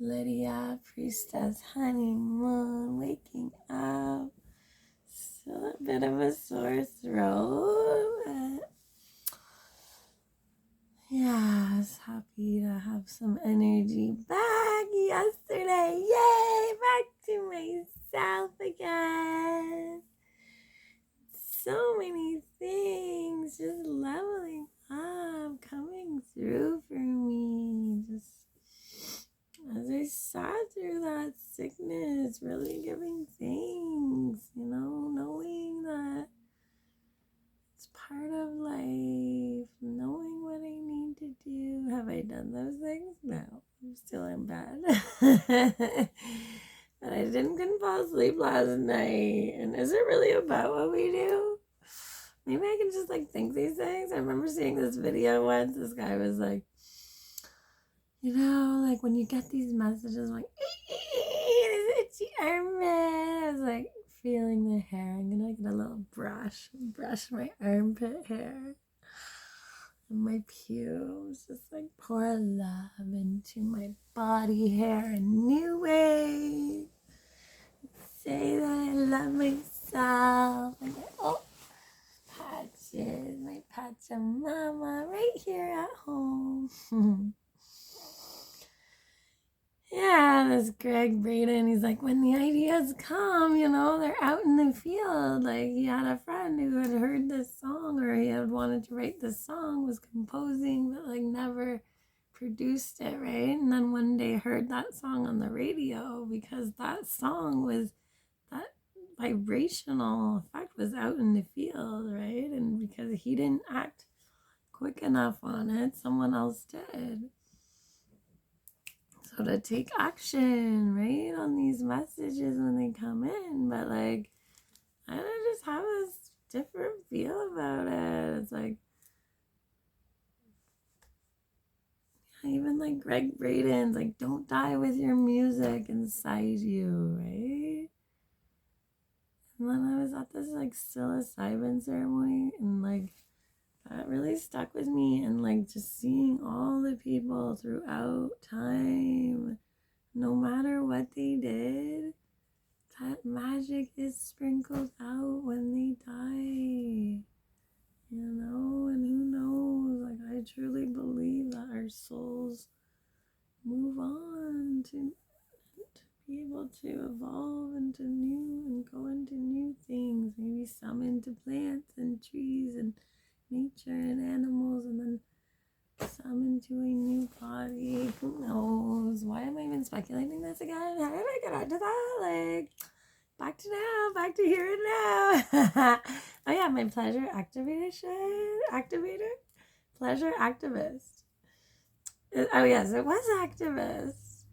Lydia, priestess, honeymoon, waking up. Still a bit of a sore throat, but yeah, I was happy to have some energy back yesterday. Yay! Back to myself again. So many things just leveling up, coming through for me. Just as I sat through that sickness, really giving thanks, knowing that it's part of life, knowing what I need to do. Have I done those things? No, I'm still in bed. But I couldn't fall asleep last night. And is it really about what we do? Maybe I can just think these things. I remember seeing this video once. This guy was like, when you get these messages like, this itchy armpit. I was like feeling the hair. I'm gonna get a little brush my armpit hair and my pubes. Just pour love into my body hair in new ways. Say that I love myself. I get patches, my Pachamama right here at home. Yeah, this Greg Braden, he's like, when the ideas come, they're out in the field. He had a friend who had heard this song, or he had wanted to write this song, was composing, but never produced it, right? And then one day heard that song on the radio because that song was, that vibrational effect was out in the field, right? And because he didn't act quick enough on it, someone else did. So to take action, right, on these messages when they come in, but I just have this different feel about it. It's even Greg Braden's don't die with your music inside you, right? And then I was at this psilocybin ceremony, and that really stuck with me. And just seeing all the people throughout time, no matter what they did, that magic is sprinkled out when they die, and who knows, I truly believe that our souls move on to be able to evolve into new and go into new things, maybe some into plants and trees and nature and animals, and then some into a new body. Who knows? Why am I even speculating this again? How did I get onto that? Back to now, back to here and now. Oh yeah, my pleasure activator, pleasure activist. Oh yes, it was activist.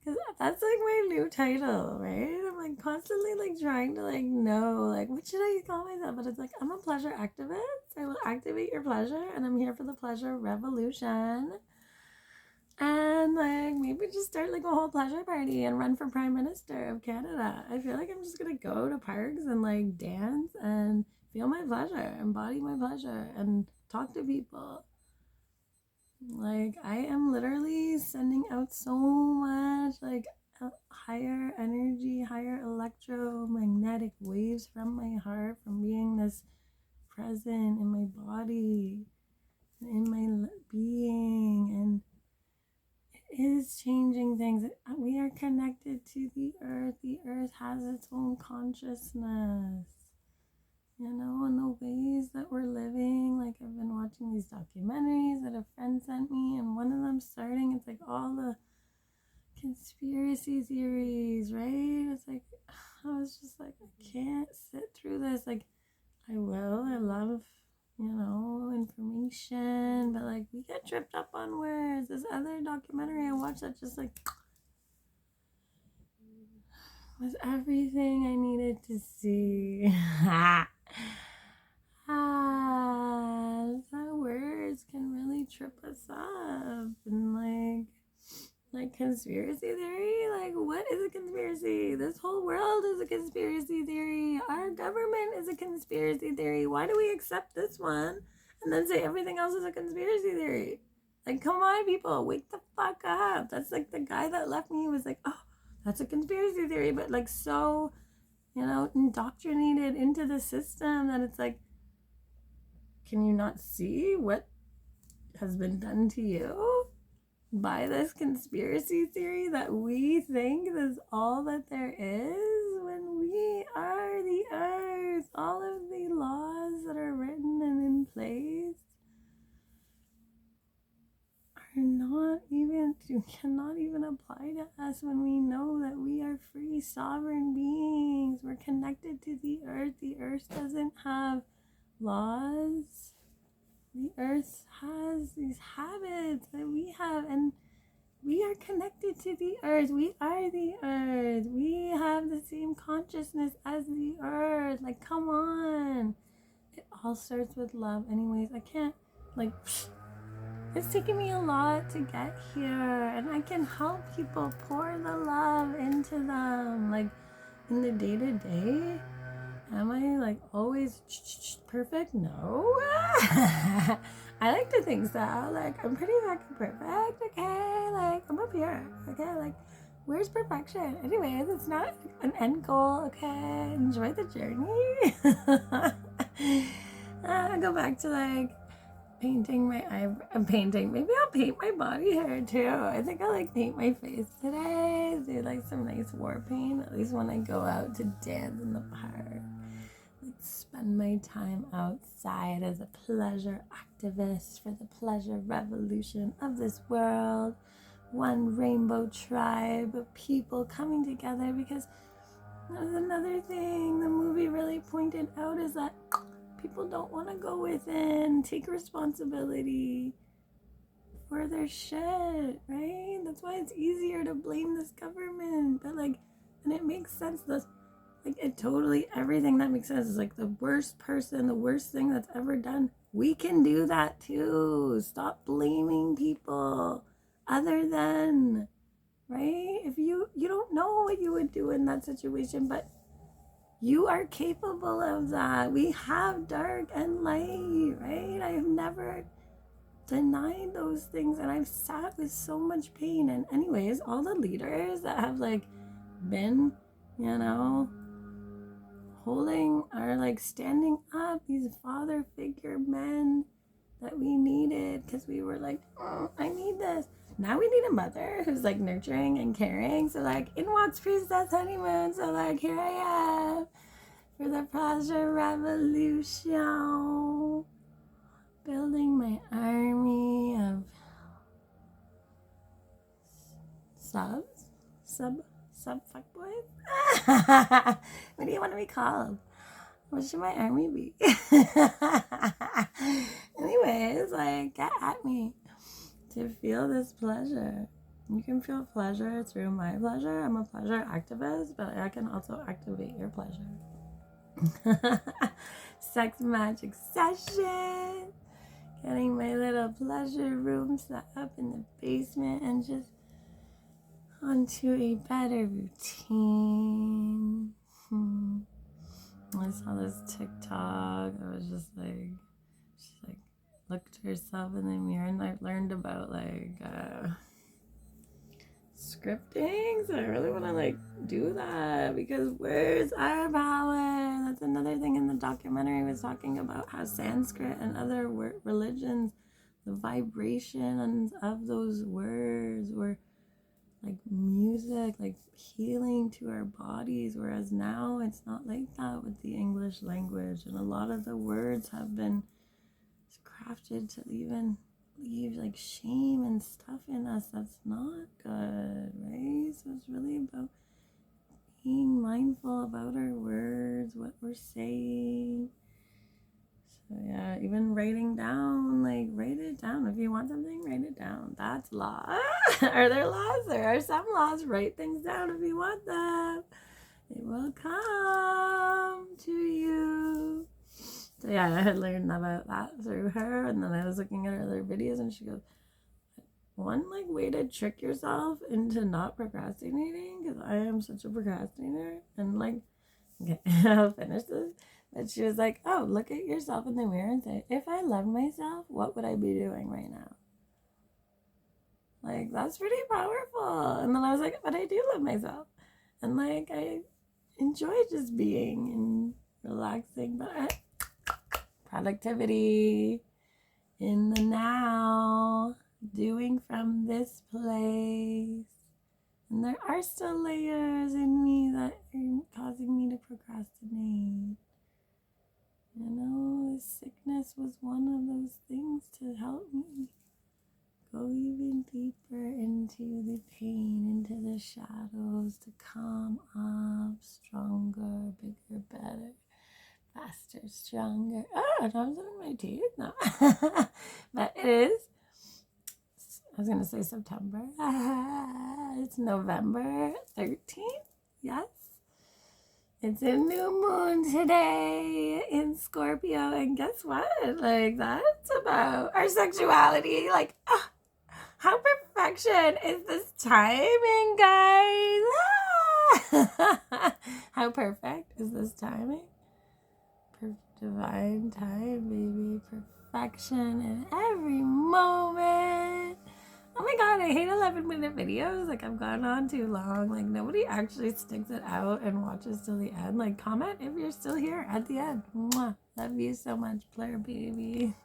Because that's my new title, right? I'm constantly trying to know what should I call myself? But it's I'm a pleasure activist. I will activate your pleasure, and I'm here for the pleasure revolution. And maybe just start a whole pleasure party and run for Prime Minister of Canada. I feel I'm just gonna go to parks and dance and feel my pleasure, embody my pleasure, and talk to people. I am literally sending out so much higher energy, higher electromagnetic waves from my heart, from being this present in my body, in my being, and it is changing things. We are connected to the earth. The earth has its own consciousness. And the ways that we're living, I've been watching these documentaries that a friend sent me, and one of them starting, it's all the conspiracy theories, right? It's I was just I can't sit through this. I love, information, but we get tripped up on words. This other documentary I watched that just was everything I needed to see. So words can really trip us up, and conspiracy theory, what is a conspiracy? This whole world is a conspiracy theory. Our government is a conspiracy theory. Why do we accept this one and then say everything else is a conspiracy theory? Like, come on, people, wake the fuck up. That's like the guy that left me was like, oh, that's a conspiracy theory, but like so, indoctrinated into the system that it's like, can you not see what has been done to you by this conspiracy theory that we think is all that there is when we are the earth? All of the laws that are written and in place cannot even apply to us when we know that we are free sovereign beings. We're connected to the earth. The earth doesn't have laws. The earth has these habits that we have, and we are connected to the earth. We are the earth. We have the same consciousness as the earth. Like, come on. It all starts with love. Anyways, I can't, it's taken me a lot to get here, and I can help people pour the love into them. Like, in the day-to-day, am I always perfect? No. I like to think so. I'm pretty fucking perfect, okay? I'm up here, okay? Where's perfection? Anyways, it's not an end goal, okay? Enjoy the journey. I go back to painting my painting. Maybe I'll paint my body hair too. I think I'll paint my face today. Do some nice war paint, at least when I go out to dance in the park. Spend my time outside as a pleasure activist for the pleasure revolution of this world. One rainbow tribe of people coming together, because that was another thing the movie really pointed out, is that people don't want to go within, take responsibility for their shit, right? That's why it's easier to blame this government. But and it makes sense. Everything that makes sense is the worst person, the worst thing that's ever done. We can do that too. Stop blaming people other than, right? If you don't know what you would do in that situation, but you are capable of that. We have dark and light, right? I have never denied those things, and I've sat with so much pain. And anyways, all the leaders that have been, holding are standing up, these father figure men that we needed, because we were oh, I need this. Now we need a mother who's nurturing and caring. So in walks Princess Honeymoon. So here I am for the Pleasure Revolution, building my army of sub fuckboys. What do you want to be called? What should my army be? Anyways, get at me to feel this pleasure. You can feel pleasure through my pleasure. I'm a pleasure activist, but I can also activate your pleasure. Sex magic session. Getting my little pleasure room set up in the basement and just onto a better routine. I saw this TikTok. I was just she looked herself in the mirror, and I learned about scripting. So I really want to do that, because where's our power? That's another thing in the documentary. Was talking about how Sanskrit and other religions, the vibrations of those words were music, healing to our bodies, whereas now it's not like that with the English language, and a lot of the words have been crafted to even leave shame and stuff in us that's not good, right? So it's really about being mindful about our words, what we're saying. So yeah, even writing down, write it down. If you want something, write it down. That's law. Are there laws? There are some laws. Write things down if you want them. It will come to you. So yeah, I had learned about that through her, and then I was looking at her other videos, and she goes, one way to trick yourself into not procrastinating, because I am such a procrastinator, and okay, I'll finish this. But she was oh, look at yourself in the mirror and say, if I loved myself, what would I be doing right now? Like, that's pretty powerful. And then I was like, but I do love myself. And like, I enjoy just being and relaxing. But productivity in the now, doing from this place. And there are still layers in me that are causing me to procrastinate. You know, this sickness was one of those things to help me go even deeper into the pain, into the shadows, to come up stronger, bigger, better, faster, stronger. Oh, and I'm in my teeth now. But it is, I was going to say September. It's November 13th. Yes. It's a new moon today in Scorpio. And guess what? Like, that's about our sexuality. Like, how perfection is this timing, guys? How perfect is this timing? Divine time, baby. Perfection in every moment. Oh my god, I hate 11-minute videos. Like, I've gone on too long. Like, nobody actually sticks it out and watches till the end. Like, comment if you're still here at the end. Mwah. Love you so much, PLUR baby.